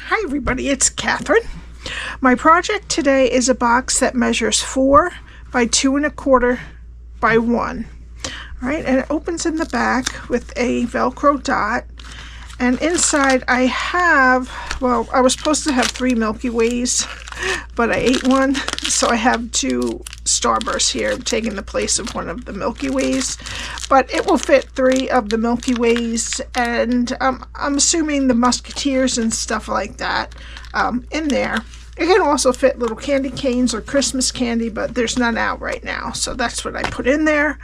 Hi everybody, it's Catherine. My project today is a box that measures 4 by 2 1/4 by 1. Alright, and it opens in the back with a Velcro dot. And inside I have, well, I was supposed to have 3 Milky Ways, but I ate one, so I have 2 Starbursts here, taking the place of one of the Milky Ways. But it will fit 3 of the Milky Ways, and I'm assuming the Musketeers and stuff like that in there. It can also fit little candy canes or Christmas candy, but there's none out right now, so that's what I put in there.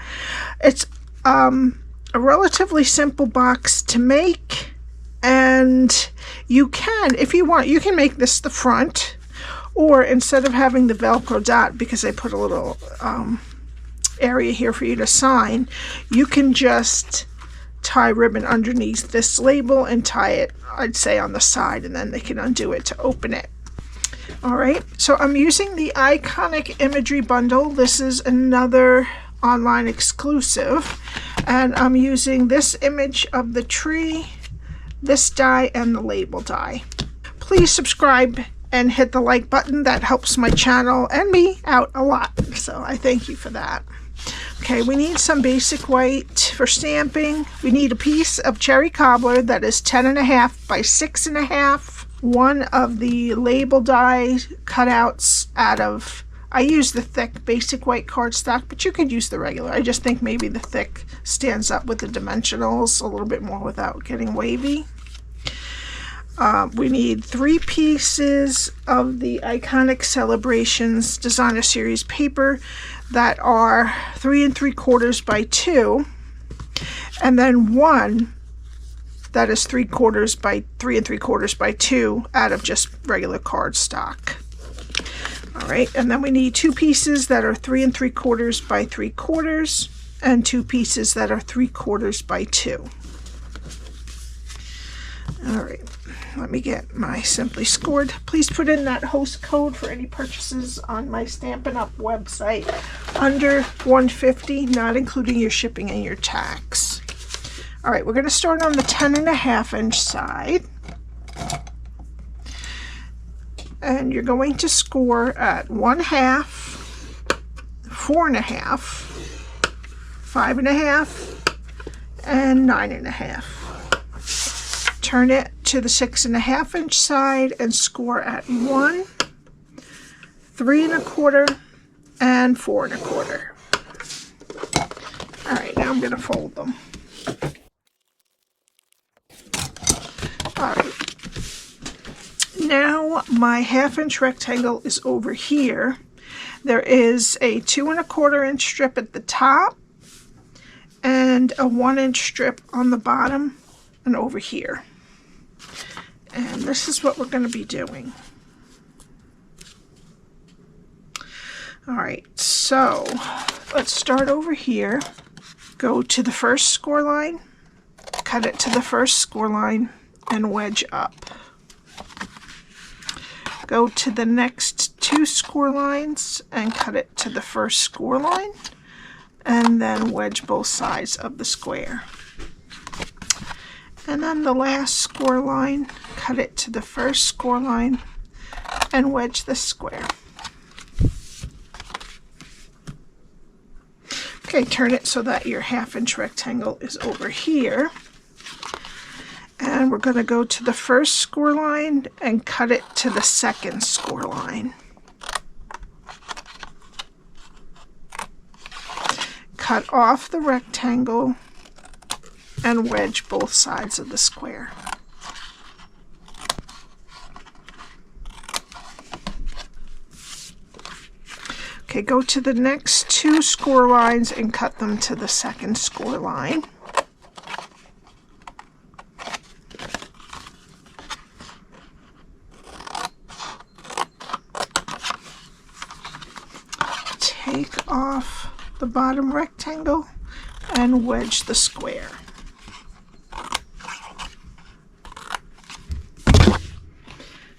It's a relatively simple box to make, and you can, if you want, you can make this the front, or instead of having the Velcro dot, because I put a little area here for you to sign, you can just tie ribbon underneath this label and tie it, I'd say, on the side, and then they can undo it to open it. Alright, so I'm using the Iconic Imagery bundle. This is another online exclusive, and I'm using this image of the tree, this die, and the label die. Please subscribe and hit the like button. That helps my channel and me out a lot, so I thank you for that. Okay, we need some basic white for stamping. We need a piece of cherry cobbler that is 10.5 by 6.5. One of the label die cutouts out of, I use the thick basic white cardstock, but you could use the regular. I just think maybe the thick stands up with the dimensionals a little bit more without getting wavy. We need 3 pieces of the Iconic Celebrations Designer Series paper that are 3 3/4 by 2, and then one that is 3/4 by 3 3/4 by 2 out of just regular cardstock. Alright, and then we need 2 pieces that are 3 3/4 by 3/4 and 2 pieces that are 3/4 by 2. Alright, let me get my Simply Scored. Please put in that host code for any purchases on my Stampin' Up website under $150, not including your shipping and your tax. Alright, we're going to start on the 10.5 inch side. And you're going to score at 1/2, 4.5, 5.5, and 9.5. Turn it to the 6.5 inch side and score at 1, 3 1/4, and 4 1/4. Alright, now I'm going to fold them. Alright. Now my 1/2 inch rectangle is over here. There is a 2 1/4 inch strip at the top and a 1 inch strip on the bottom and over here. And this is what we're going to be doing. Alright, so let's start over here. Go to the first score line, cut it to the first score line, and wedge up. Go to the next 2 score lines and cut it to the first score line, and then wedge both sides of the square. And then the last score line, cut it to the first score line, and wedge the square. Okay, turn it so that your 1/2 inch rectangle is over here. And we're going to go to the first score line and cut it to the second score line. Cut off the rectangle and wedge both sides of the square. Okay, go to the next 2 score lines and cut them to the second score line. Take off the bottom rectangle and wedge the square.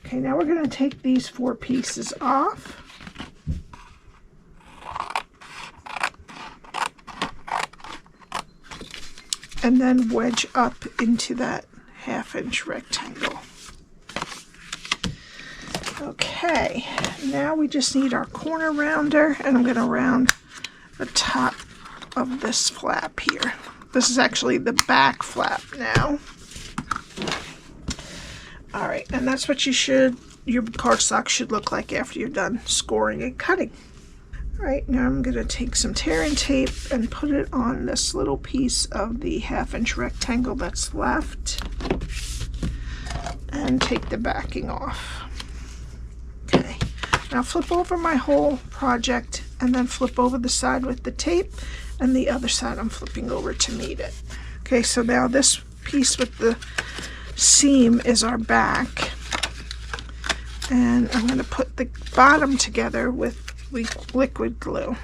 Okay, now we're going to take these 4 pieces off. And then wedge up into that 1/2 inch rectangle. Okay, now we just need our corner rounder, and I'm going to round the top of this flap here. This is actually the back flap now. Alright, and that's what your cardstock should look like after you're done scoring and cutting. Alright, now I'm going to take some tear-in tape and put it on this little piece of the 1/2-inch rectangle that's left, and take the backing off. Okay, now flip over my whole project and then flip over the side with the tape, and the other side I'm flipping over to meet it. Okay, so now this piece with the seam is our back, and I'm going to put the bottom together with liquid glue.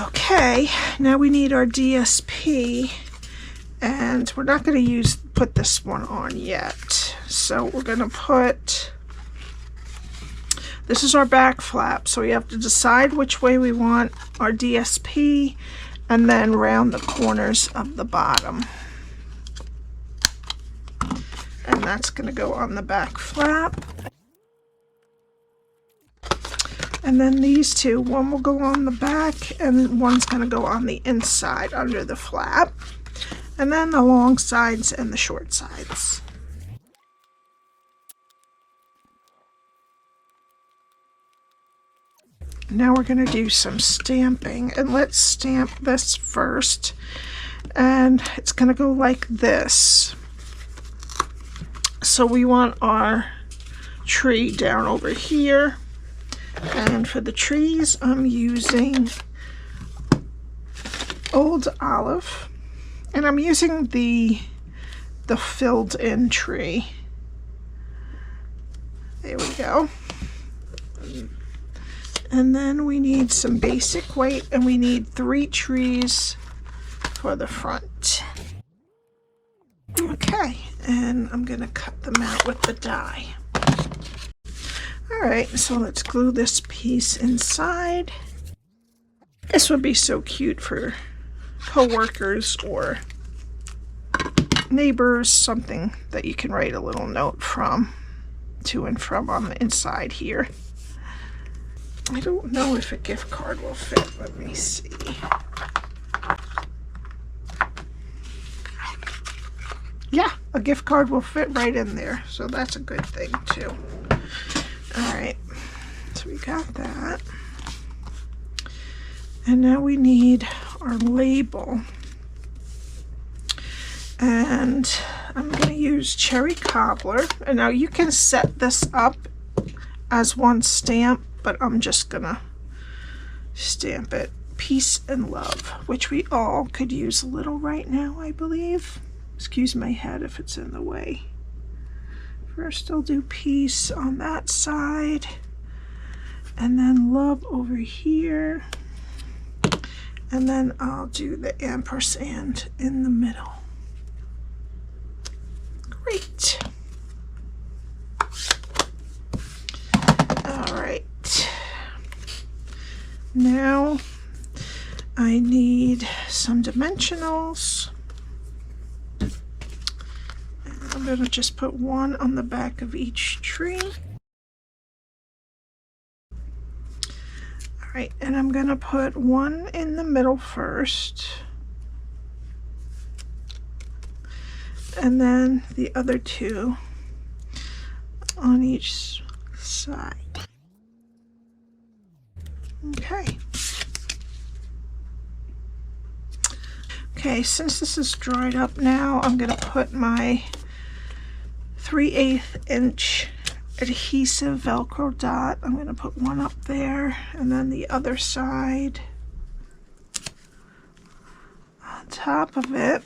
Okay, now we need our DSP, and we're not going to put this one on yet. So we're going to put, this is our back flap, so we have to decide which way we want our DSP and then round the corners of the bottom. And that's going to go on the back flap. And then these two, one will go on the back and one's going to go on the inside under the flap. And then the long sides and the short sides. Now we're going to do some stamping, and let's stamp this first, and it's going to go like this. So we want our tree down over here, and for the trees I'm using Old Olive, and I'm using the filled in tree. There we go. And then we need some basic white, and we need 3 trees for the front. Okay, and I'm going to cut them out with the die. Alright, so let's glue this piece inside. This would be so cute for co-workers or neighbors, something that you can write a little note from, to and from on the inside here. I don't know if a gift card will fit. Let me see. Yeah, a gift card will fit right in there, so that's a good thing too. Alright, so we got that. And now we need our label. And I'm going to use Cherry Cobbler. And now you can set this up as one stamp, but I'm just gonna stamp it Peace and Love, which we all could use a little right now, I believe. Excuse my head if it's in the way. First I'll do peace on that side, and then love over here, and then I'll do the ampersand in the middle. Great. Alright, now I need some dimensionals. And I'm going to just put one on the back of each tree. Alright, and I'm going to put one in the middle first. And then the other 2 on each side. Okay. Okay, since this is dried up now, I'm going to put my 3/8 inch adhesive Velcro dot. I'm going to put one up there, and then the other side on top of it,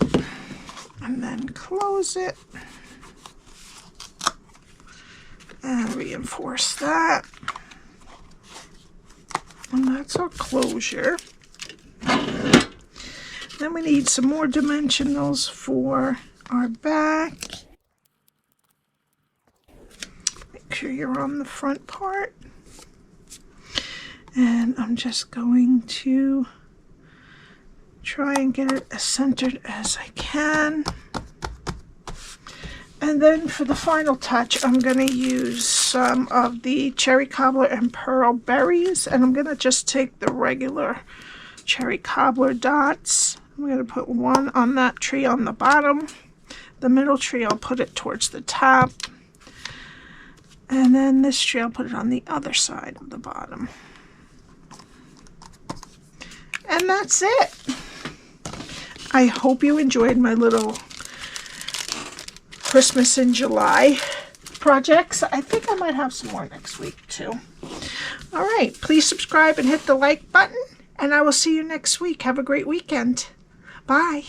and then close it and reinforce that. And that's our closure. Then we need some more dimensionals for our back. Make sure you're on the front part. And I'm just going to try and get it as centered as I can. And then for the final touch, I'm going to use some of the cherry cobbler and pearl berries, and I'm going to just take the regular cherry cobbler dots. I'm going to put one on that tree on the bottom. The middle tree, I'll put it towards the top. And then this tree, I'll put it on the other side of the bottom. And that's it. I hope you enjoyed my little Christmas in July projects. I think I might have some more next week too. All right, please subscribe and hit the like button, and I will see you next week. Have a great weekend. Bye.